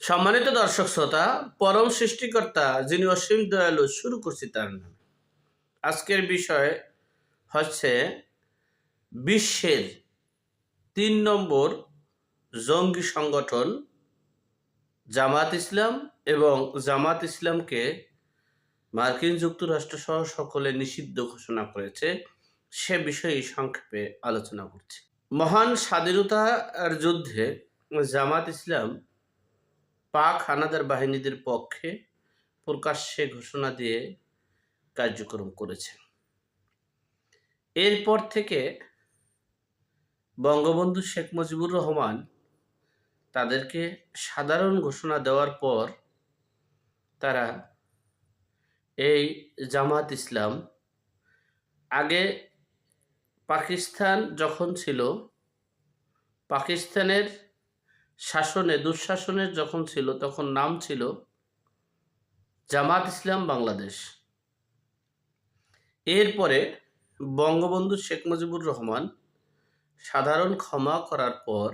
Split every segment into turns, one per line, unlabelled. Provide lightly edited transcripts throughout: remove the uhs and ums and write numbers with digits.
সম্মানিত দর্শক শ্রোতা, পরম সৃষ্টিকর্তা যিনি অসীম দয়ালু, শুরু করছি তার নামে। আজকের বিষয় হচ্ছে বিশ্বের ৩ নম্বর জঙ্গি সংগঠন জামাত ইসলাম, এবং জামাত ইসলামকে মার্কিন যুক্তরাষ্ট্র সহ সকলে নিষিদ্ধ ঘোষণা করেছে। সে বিষয়ে সংক্ষেপে আলোচনা করছি। মহান স্বাধীনতার যুদ্ধে জামাত ইসলাম পাক হানাদার বাহিনীদের পক্ষে প্রকাশ্যে ঘোষণা দিয়ে কার্যক্রম করেছে। এরপর থেকে বঙ্গবন্ধু শেখ মুজিবুর রহমান তাদেরকে সাধারণ ঘোষণা দেওয়ার পর তারা এই জামাত ইসলাম আগে পাকিস্তান যখন ছিল, পাকিস্তানের শাসনে দুঃশাসনের যখন ছিল, তখন নাম ছিল জামাত ইসলাম বাংলাদেশ। এরপরে বঙ্গবন্ধু শেখ মুজিবুর রহমান সাধারণ ক্ষমা করার পর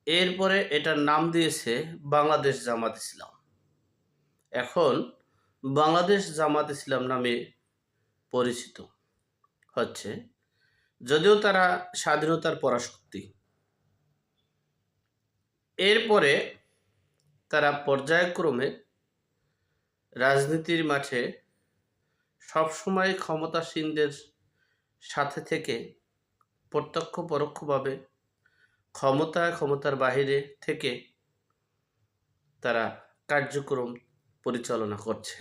এরপরে এটার নাম দিয়েছে বাংলাদেশ জামাত ইসলাম। এখন বাংলাদেশ জামাত ইসলাম নামে পরিচিত হচ্ছে, যদিও তারা স্বাধীনতার পরাশক্তি। এরপরে তারা পর্যায়ক্রমে রাজনীতির মাঠে সবসময় ক্ষমতাসীনদের সাথে থেকে প্রত্যক্ষ পরোক্ষভাবে ক্ষমতার বাহিরে থেকে তারা কার্যক্রম পরিচালনা করছে।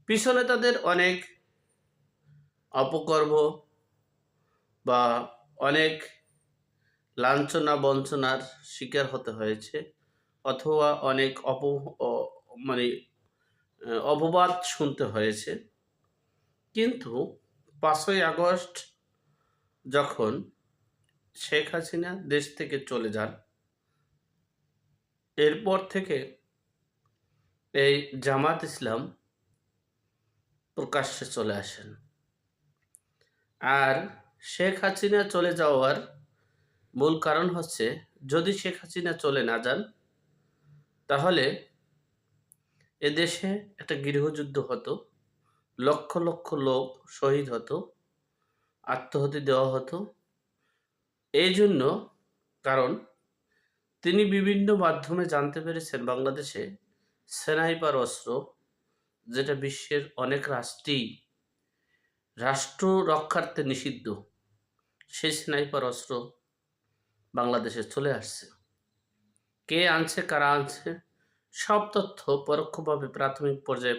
পিছনে তাদের অনেক অপকর্ম বা অনেক লাঞ্ছনা বঞ্চনার শিকার হতে হয়েছে, অথবা অনেক অপবাদ শুনতে হয়েছে। কিন্তু 5ই আগস্ট যখন শেখ হাসিনা দেশ থেকে চলে যান, এরপর থেকে এই জামাত ইসলাম প্রকাশ্যে চলে আসেন। আর শেখ হাসিনা চলে যাওয়ার মূল কারণ হচ্ছে, যদি শেখ হাসিনা চলে না যান তাহলে এদেশে একটা গৃহযুদ্ধ হতো, লক্ষ লক্ষ লোক শহীদ হতো, আত্মহত্যা দেওয়া হতো। এই জন্য, কারণ তিনি বিভিন্ন মাধ্যমে জানতে পেরেছেন বাংলাদেশে স্নাইপার অস্ত্র, যেটা বিশ্বের অনেক রাষ্ট্র রক্ষার্থে নিষিদ্ধ, সেই স্নাইপার অস্ত্র বাংলাদেশে চলে আসছে। কে আনছে, কারা আনছে, সব তথ্য পরোক্ষভাবে প্রাথমিক পর্যায়ে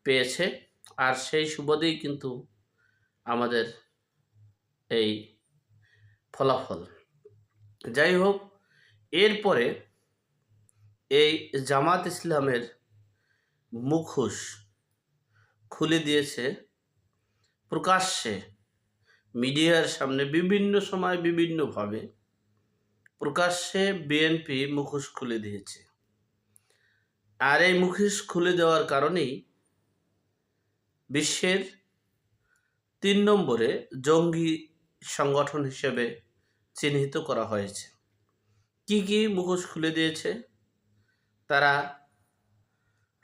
পেয়েছে। আর সেই সুবাদেই কিন্তু আমাদের এই ফলাফল। যাই হোক, এরপরে এই জামাত ইসলামের মুখোশ খুলে দিয়েছে প্রকাশ্যে মিডিয়ার সামনে, বিভিন্ন সময় বিভিন্নভাবে প্রকাশ্যে বিএনপি মুখোশ খুলে দিয়েছে। আর এই মুখোশ খুলে দেওয়ার কারণেই বিশ্বের 3 নম্বরে জঙ্গি সংগঠন হিসেবে চিহ্নিত করা হয়েছে। কি কি মুখোশ খুলে দিয়েছে? তারা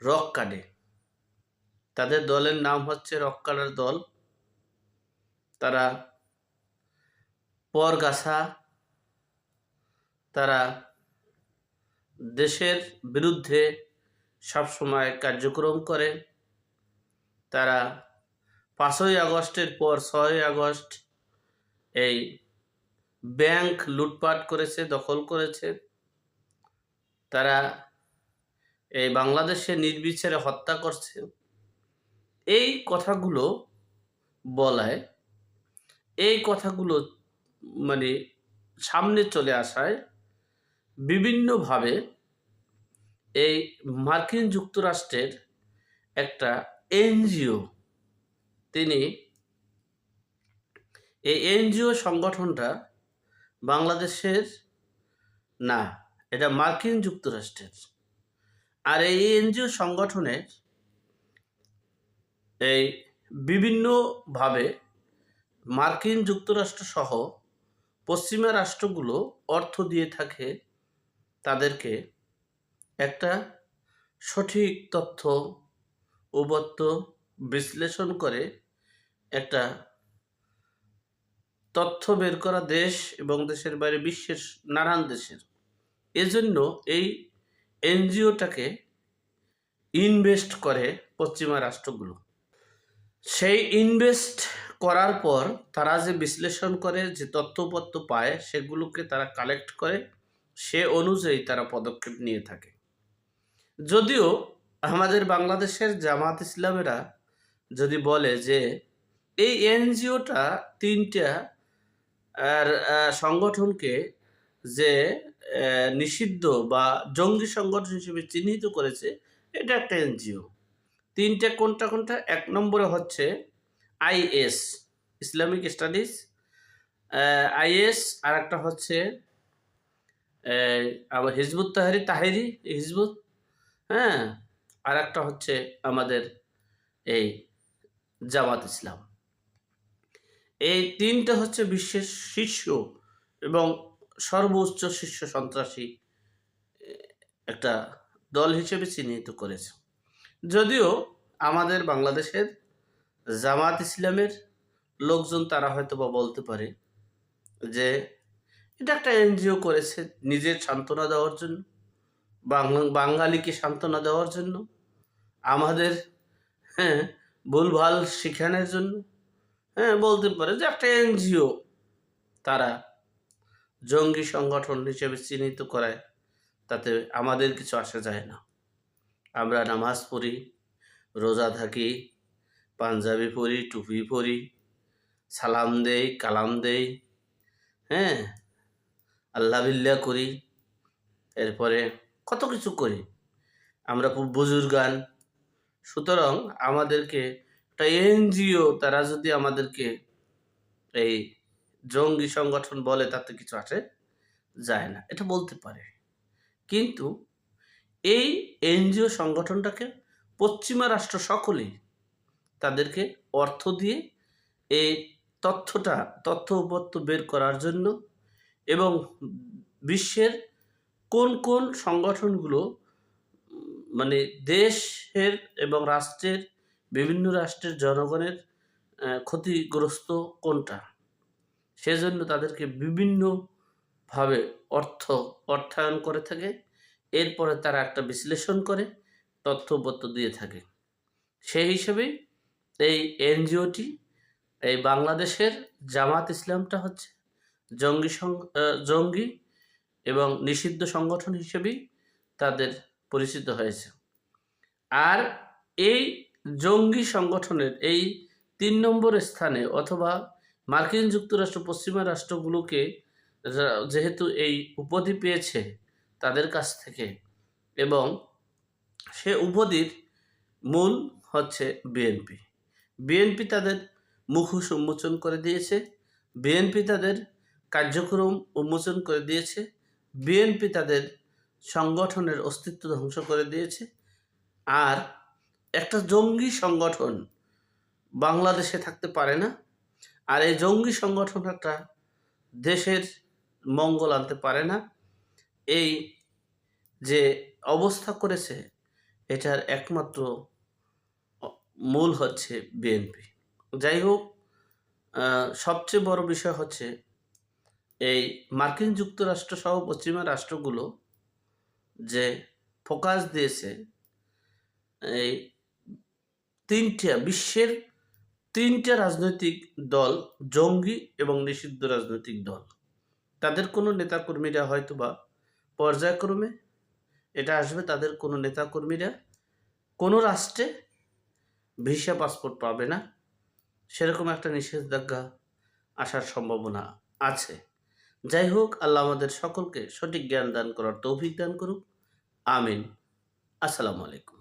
রক কাটে, তাদের দলের নাম হচ্ছে রক কাটার দল। তারা পরগাছা, তারা দেশের বিরুদ্ধে সবসময় কার্যক্রম করে। তারা 5ই আগস্টের পর 6ই আগস্ট এই ব্যাংক লুটপাট করেছে, দখল করেছে। তারা এই বাংলাদেশে নির্বিচারে হত্যা করছে। এই কথাগুলো বলায়, এই কথাগুলো সামনে চলে আসায় বিভিন্নভাবে এই মার্কিন যুক্তরাষ্ট্রের একটা এনজিও, তিনি এই এনজিও সংগঠনটা বাংলাদেশের না, এটা মার্কিন যুক্তরাষ্ট্রের। আর এই এনজিও সংগঠনের এই বিভিন্নভাবে মার্কিন যুক্তরাষ্ট্র সহ পশ্চিমা রাষ্ট্রগুলো অর্থ দিয়ে থাকে তাদেরকে একটা সঠিক তথ্য উপত্য বিশ্লেষণ করে একটা তথ্য বের করা দেশ এবং দেশের বাইরে বিশ্বের নানান দেশের। এজন্য এই এনজিওটাকে ইনভেস্ট করে পশ্চিমা রাষ্ট্রগুলো। সেই ইনভেস্ট করার পর তারা যে বিশ্লেষণ করে, যে তথ্যপত্র পায়, সেগুলোকে তারা কালেক্ট করে, সে অনুযায়ী তারা পদক্ষেপ নিয়ে থাকে। যদিও আমাদের বাংলাদেশের জামাত ইসলামেরা যদি বলে যে এই এনজিওটা 3টা সংগঠনকে যে নিষিদ্ধ বা জঙ্গি সংগঠন হিসেবে চিহ্নিত করেছে, এটা একটা এনজিও। 3টে কোনটা কোনটা? 1 নম্বরে হচ্ছে আইএস, ইসলামিক স্টাডিজ, আইএস। আর একটা হচ্ছে আবার হিজবুত তাহেরি হিজবুত, হ্যাঁ। আর একটা হচ্ছে আমাদের এই জামাত ইসলাম। এই 3টা হচ্ছে বিশ্বের শীর্ষ এবং সর্বোচ্চ শীর্ষ সন্ত্রাসী একটা দল হিসেবে চিহ্নিত করেছে। যদিও আমাদের বাংলাদেশের জামাত ইসলামের লোকজন তারা হয়তো বা বলতে পারে যে এটা একটা এনজিও করেছে নিজের সান্ত্বনা দেওয়ার জন্য, বাঙালিকে সান্ত্বনা দেওয়ার জন্য, আমাদের ভুলভাল শিখানোর জন্য, বলতে পারে যে একটা এনজিও তারা জঙ্গি সংগঠন হিসেবে চিহ্নিত করায়, তাতে আমাদের কিছু আসা যায় না। আমরা নামাজ পড়ি, রোজা থাকি, পাঞ্জাবি পরি, টুপি পরি, সালাম দেই, কালাম দেই, আল্লাহ বিল্লাহ করি, এরপরে কত কিছু করি আমরা, বুজুর্গান। সুতরাং আমাদেরকে একটা এনজিও তারা যদি আমাদেরকে এই জঙ্গি সংগঠন বলে, তাতে কিছু আসে যায় না, এটা বলতে পারে। কিন্তু এই এনজিও সংগঠনটাকে পশ্চিমা রাষ্ট্র সকলেই তাদেরকে অর্থ দিয়ে এই তথ্য উপত্য বের করার জন্য এবং বিশ্বের কোন কোন সংগঠনগুলো মানে দেশের এবং রাষ্ট্রের, বিভিন্ন রাষ্ট্রের জনগণের ক্ষতিগ্রস্ত কোনটা, সেজন্য তাদেরকে বিভিন্নভাবে অর্থায়ন করে থাকে। এরপরে তারা একটা বিশ্লেষণ করে তথ্যপত্র দিয়ে থাকে। সেই হিসেবেই এই এনজিওটি, এই বাংলাদেশের জামাত ইসলামটা হচ্ছে জঙ্গি এবং নিষিদ্ধ সংগঠন হিসেবেই তাদের পরিচিত হয়েছে। আর এই জঙ্গি সংগঠনের এই 3 নম্বর স্থানে, অথবা মার্কিন যুক্তরাষ্ট্র পশ্চিমা রাষ্ট্রগুলোকে যেহেতু এই উপাধি পেয়েছে তাদের কাছ থেকে, এবং সে উপাধির মূল হচ্ছে বিএনপি তাদের মুখোশ উন্মোচন করে দিয়েছে, বিএনপি তাদের কার্যক্রম উন্মোচন করে দিয়েছে, বিএনপি তাদের সংগঠনের অস্তিত্ব ধ্বংস করে দিয়েছে। আর একটা জঙ্গি সংগঠন বাংলাদেশে থাকতে পারে না। আর এই জঙ্গি সংগঠন একটা দেশের মঙ্গল আনতে পারে না। এই যে অবস্থা করেছে, এটার একমাত্র মূল হচ্ছে বিএনপি। যাই হোক, সবচেয়ে বড় বিষয় হচ্ছে এই মার্কিন যুক্তরাষ্ট্র সহ পশ্চিমা রাষ্ট্রগুলো যে ফোকাস দিয়েছে এই বিশ্বের 3টে রাজনৈতিক দল, জঙ্গি এবং নিষিদ্ধ রাজনৈতিক দল, তাদের কোনো নেতাকর্মীরা হয়তো বা পর্যায়ক্রমে এটা আসবে, তাদের কোনো নেতাকর্মীরা কোনো রাষ্ট্রে ভিসা পাসপোর্ট পাবে না, সেরকম একটা নিষেধাজ্ঞা আসার সম্ভাবনা আছে। যাই হোক, আল্লাহ আমাদের সকলকে সঠিক জ্ঞান দান করার তৌফিক দান করুক। আমিন। আসসালামু আলাইকুম।